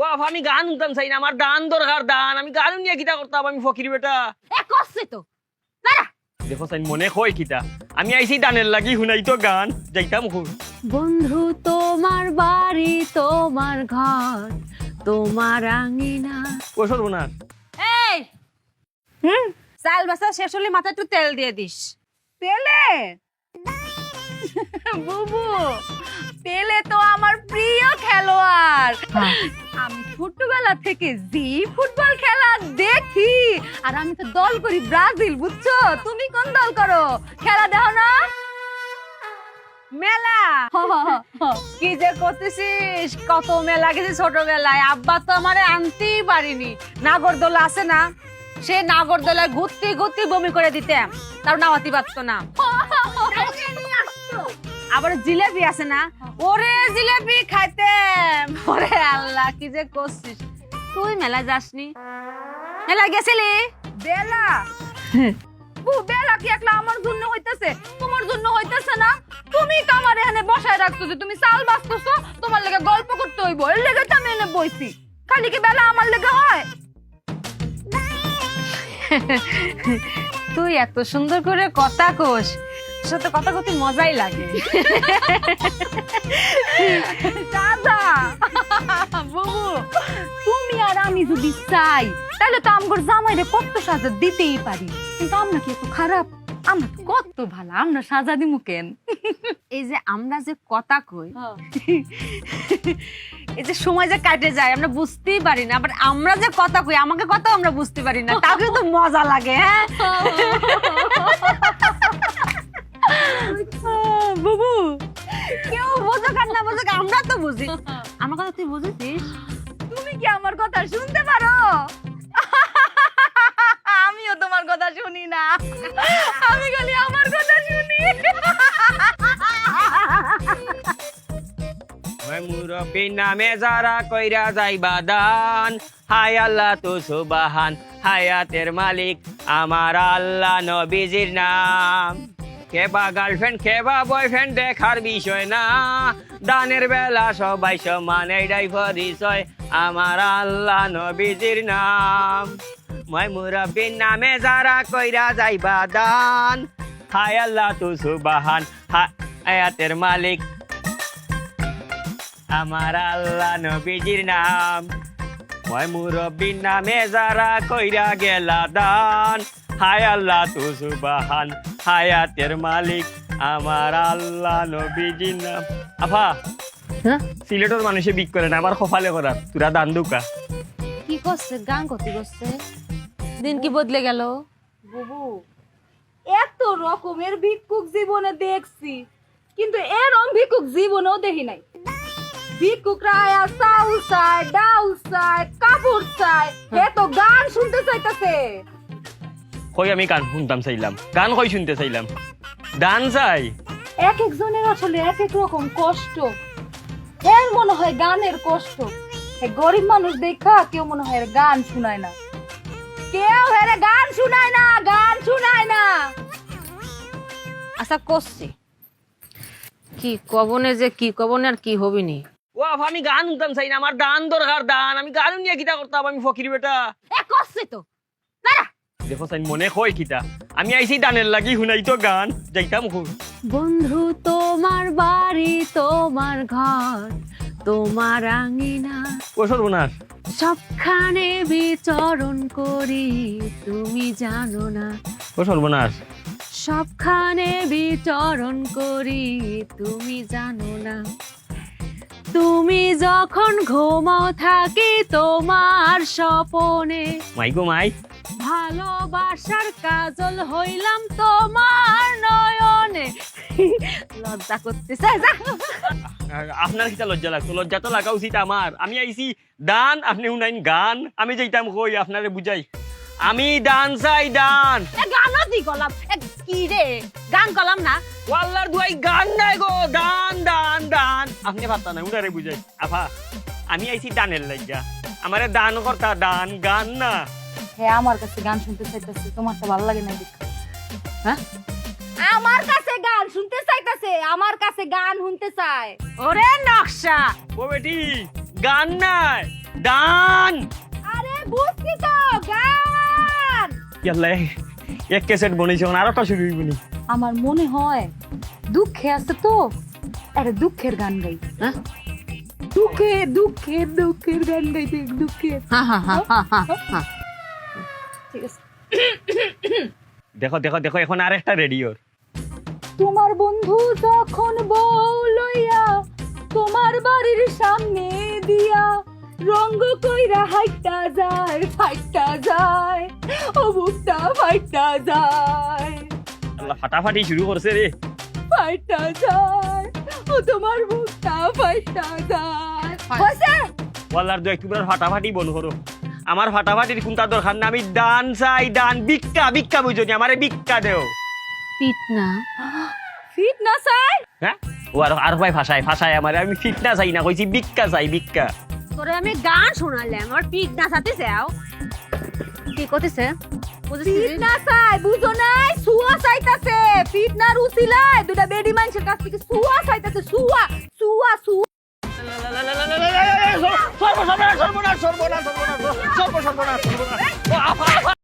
বাপ আমি গান শুনতাম চাই না, আমার দান দরকার দান। আমি গান নিয়ে কিতা করতাম, আমি ফকির বেটা। এ করছে তো দাঁড়া। দেখো চাই মনে কয় কিতা, আমি আইছি দানের লাগি শুনাই তো গান যাইতাম খুব। বন্ধু তোমার বাড়ি তোমার ঘর তোমার আঙিনা। ও সর্বনাশ, এই চাল বাসা শেষ হলে মাথায় একটু তেল দিয়ে দিস। তেলে বুবু, তেলে তো আমার প্রিয় খেলোয়াড়। আমি ছোটবেলা থেকে জি ফুটবল খেলা দেখি, আর আমি তো দল করি ব্রাজিল, বুঝছো? তুমি কোন দল করো? খেলা দেখো না? মেলা কি যে করতেছিস, কত মেলা গেছি ছোটবেলায়। আব্বা তো আমারে আনতেই পারিনি। নাগরদোলা আছে না, সে নাগরদোলায় ঘুরতে ঘুরতে বমি করে দিতাম, তার নামাতি পারতো না। আবার জিলেবি আছে না, ওরে জিলেবি খাইতাম। ওরে আল্লাহ, কি যে করছিস তুই। মেলা যাসনি? মেলা গেছিলি? বেলা বেলা কি একলা আমার জন্য হইতাছে, তোমার জন্য হইতাছে না? তুমি তো আমার এখানে বসায় রাখছো যে তুমি চাল বাঁচতেছো, তোমার লেগে গল্প করতে হইব, এর লেগে তো আমি এনে বইছি। খালি কি বেলা আমার লেগে হয়? তুই এত সুন্দর করে কথা কোস, সাথে কথা কত মজাই লাগে। দাদা বুবু, তুমি আর আমি যদি চাই তাহলে তো আমগর জামাইরে কত সাজা দিতেই পারি, কিন্তু আমরা কি এত খারাপ? আমরা তো কত ভালো, আমরা সাজা দিমু কেন? এই যে আমরা যে কথা কই, এই যে সময় যে কাটে যায় আমরা বুঝতেই পারি না, আবার আমরা যে কথা কই আমাকে কথা আমরা বুঝতে পারি না, তাও কিন্তু মজা লাগে। হ্যাঁ বুবু, কেউ বোঝুক আর না বোঝুক আমরা তো বুঝি। আমার কথা তুই বুঝেছিস? তুমি কি আমার কথা শুনতে পারো? আমিও তোমার কথা শুনি না, আমি খালি আমার কথা শুনি। মুরব্বী নামে যারা কইরা যাইবা দান, হায় আল্লাহ তো সুবাহান, হায়াতের মালিক আমার আল্লাহ নবীজির নাম। কেবা গার্লফ্রেন্ড কেবা বয়ফ্রেন্ড দেখার বিষয় না, দানের বেলা সবাই সমান, এইটাই পরিচয় আমার আল্লাহ নবীজির নাম। মই মুরব্বীর নামে যারা কইরা যাইবা দান, হায় আল্লাহ তো সুবাহান, হায়াতের মালিক আমার আল্লাহ নবীজির নাম। মই মুরব্বীর নামে যারা কইরা গেলা দান, হায় আল্লাহ তু সুবহান, হায়াতের মালিক আমার আল্লাহ নবীজির নাম। আফা, সিলেটের মানুষে বিক করে না, আমার কপালে করা তোরা দান দুকা। কি করছে? গান করতে করছে, দিন কি বদলে গেল। বুবু, এত রকমের ভিক্ষুক জীবনে দেখছি, কিন্তু এরকম ভিক্ষুক জীবনেও দেখি নাই। ভিক্ষুকরা আয়া চাউল চায়, ডাউল চায়, কাপড় চায়, এত গান শুনতে চাইতেছে। কই আমি গান শুনতাম চাইলাম, গান কই শুনতে চাইলাম, দান চাই। এক একজনের আসলে এক এক রকম কষ্ট। এর মনে হয় গানের কষ্ট, গরিব মানুষ দেখা কেউ মনে হয় এর গান শুনায় না, কেউ এর গান শুনায় না, গান শুনায় না। আচ্ছা করছি কি কবনে, যে কি কবনে আর কি হবিনি। ও আফা আমি গান শুনতাম চাই না, আমার দান দরকার দান। আমি গান নিয়ে কিতা করতাম, আমি ফকির বেটা। এ করছে তো দাঁড়া। দেখো চাই মনে কয় কিতা, আমি আইছি দানের লাগি শুনাই তো গান যাইতাম খুব। বন্ধু তোমার বাড়ি তোমার ঘর তোমার আঙিনা, ও সর্বনাশ, সবখানে বিচরণ করি তুমি জানো না। ও সর্বনাশ, সবখানে বিচরণ করি তুমি জানো না। তুমি যখন ঘুমাও থাকি তোমার স্বপনে, মাই গো মাই, ভালোবাসার কাজল হইলাম তোমার নয়নে। লজ্জা করতেছে, যা। আপনার কিতা লজ্জা লাগতো? লজ্জা তো লাগা উচিত আমার। আমি আইছি দান, আপনি শুনাইন গান। আমি যাইতাম কই আপনারে বুঝাই, আমি দান চাই দান। গানও দি গলাম, কি রে গান গলাম না? ওয়াল্লার দুয়াই গান নাই গো, দান দান দান। আপনি ভাবতা না, উনারে বুঝাই। আফা আমি আইছি দানের লাগিয়া, আমারে দান করতা, দান গান না। হ্যাঁ, আমার কাছে গান শুনতে চাইতেছে, তোমার তো ভালো লাগে না দেখা। হ্যাঁ, আমার কাছে গান শুনতে চাইতেছে, আমার কাছে গান শুনতে চায়। ওরে নকশা, ও বেটি গান নাই, দান আরে বুঝছি তো গান। ইয়াল্লা এক ক্যাসেট বনেছে আর একটা শুরু হইবনি আমার মনে হয় দুঃখে আছে তো একটা দুঃখের গান গাই। হ্যাঁ দুঃখের গান গাইতে দুঃখের। ঠিক আছে। দেখো দেখো দেখো এখন আর একটা রেডিওর তোমার বন্ধু যখন বউ লইয়া তোমার বাড়ির সামনে দিয়া রঙ্গ কইরা হাইটা যায় ফাইটা যায় ও বুকটা ফাইটা যায় আল্লাহ ফাটাফাটি শুরু করছে রে ফাইটা যায় ও তোমার বুকটা ফাইটা যায়। হইছে? ওয়াল্লার দু একটু ফাটাফাটি বন্ধ করো আমার ফাটাফাটির কোনটা দরকার না আমি দান চাই দান ভিক্ষা ভিক্ষা বুঝনি আমারে ভিক্ষা দেও পিট না ফিট না চাই হ্যাঁ ও আর ভাই ফাঁসায় ফাঁসায় আমারে আমি ফিট না চাই না কইছি ভিক্ষা চাই ভিক্ষা তোরে আমি গান শোনালাম আমার পিট না সাথে যাও কি করতেছে ফিট না চাই বুঝো নাই সুয়া চাইতাছে ফিট না রুসিলায় দুটা বেডি মানুষের কাছ থেকে সুয়া চাইতাছে সুয়া সুয়া সুয়া সর্বনাশ সর্বনাশ সর্বনাশ সর্বনাশ সর্বনাশ সর্বনাশ সর্বনাশ